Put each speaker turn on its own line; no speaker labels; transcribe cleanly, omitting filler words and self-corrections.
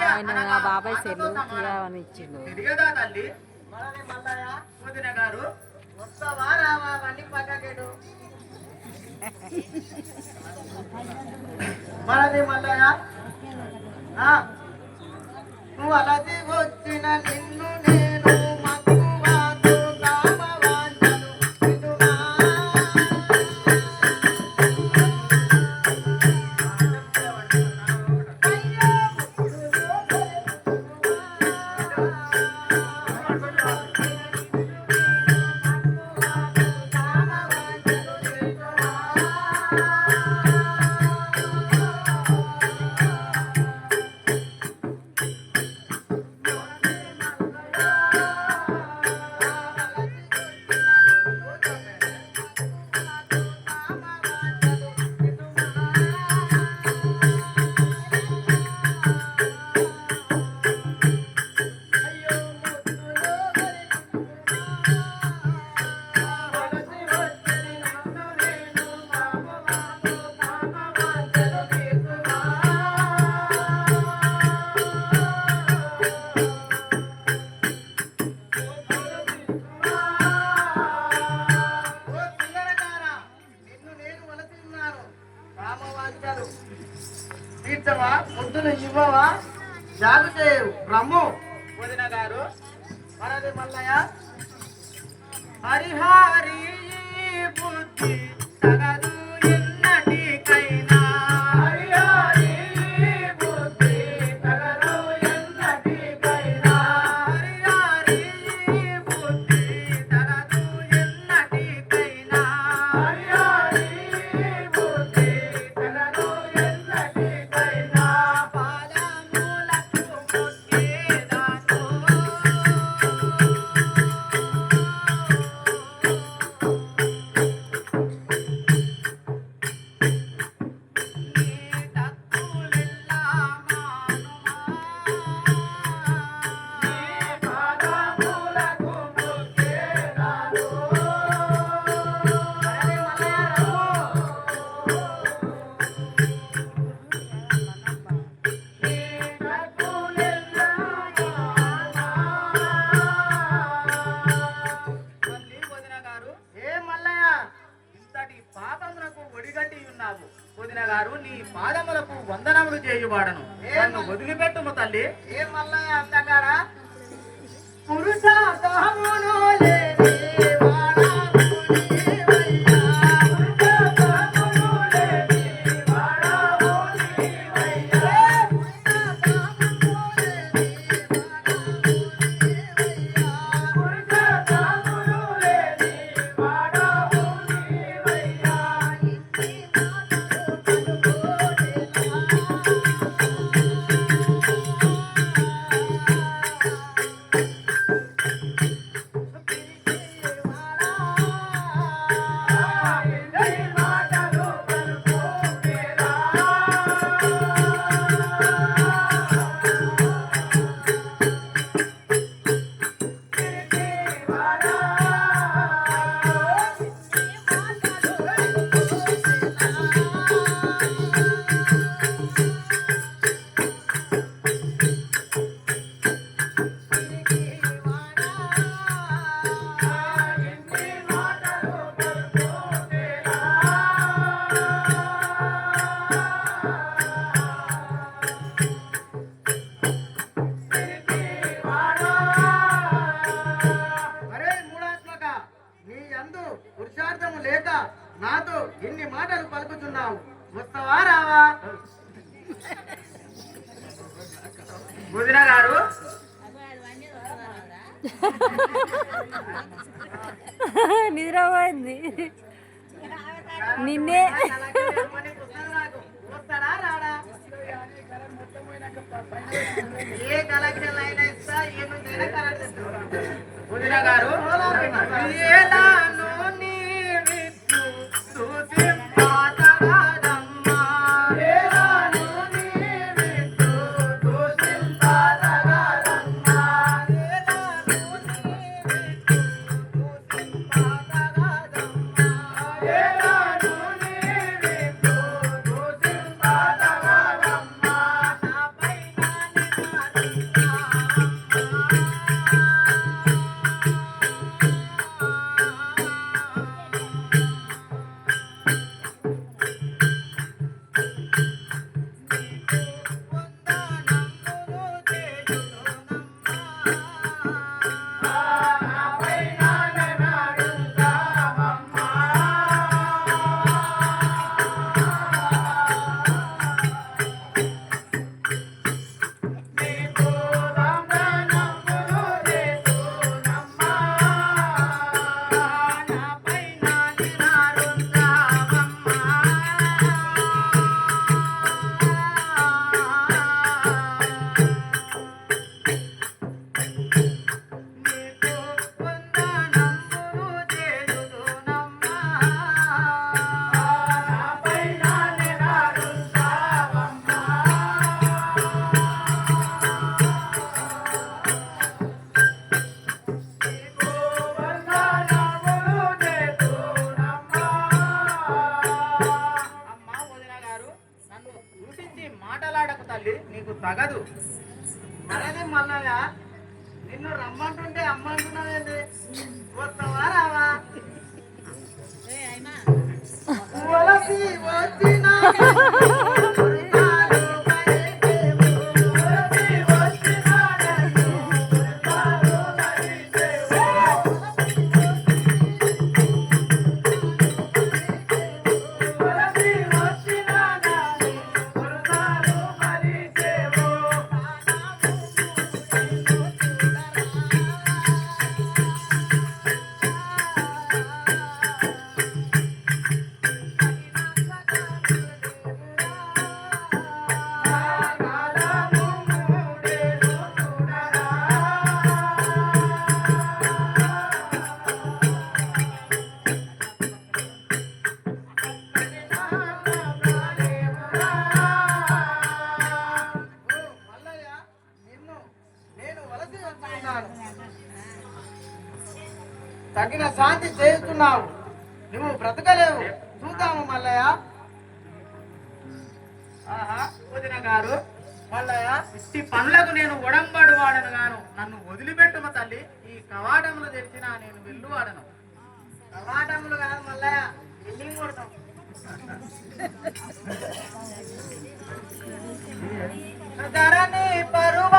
ఆయన బాబాయ్ సెల్లు తీయమని ఇచ్చిండు.
మనది మల్లయ్య నువ్వు అలాది వచ్చిన నిన్ను నేను తీర్చవా ముద్దులు ఇవ్వవా జాగు చేయు రమ్ము వదిన గారు మనది మల్లయ్య హరిహరి బుద్ధి తగదు ఎన్నటికైనా హరిహరి బుద్ధి తగదు ఎన్నటికైనా హరిహరి బుద్ధి తగదు ఎన్నటికైనా హరిహరి బుద్ధి తగదు ఎన్నటికైనా పాదములకు మొక్కేదాను వదిన గారు నీ పాదములకు వందనములు చేయువాడను నన్ను వదిలిపెట్టుము తల్లి. ఏ మల్లయ్య అంతగాడా పురుషార్థమును లేని పురుషార్థము లేక నాతో ఎన్ని మాటలు పలుకుతున్నావు, వస్తావా రావా? వదిన గారు
నిద్రపోయింది నిన్నే.
వస్తాడా రాడా? ఏ కలెక్షన్ అయినా ఇస్తా, ఏమైనా కరెక్ట్. వదిన గారు
తగిన శాంతి చేస్తున్నావు. నువ్వు బ్రతకలేవు. చూద్దాము మల్లయ్య.
ఆహా వదిన గారు, మల్లయ్య ఇట్టి పనులకు నేను ఒడంబడు వాడను గాను. నన్ను వదిలిపెట్టుమ తల్లి. ఈ కవాటములు తెరిచిన నేను వెళ్ళు వాడను.
కవాటములు కాదు మల్లయ్య, బిల్డింగ్ కొడతాం. ధరణి పరువ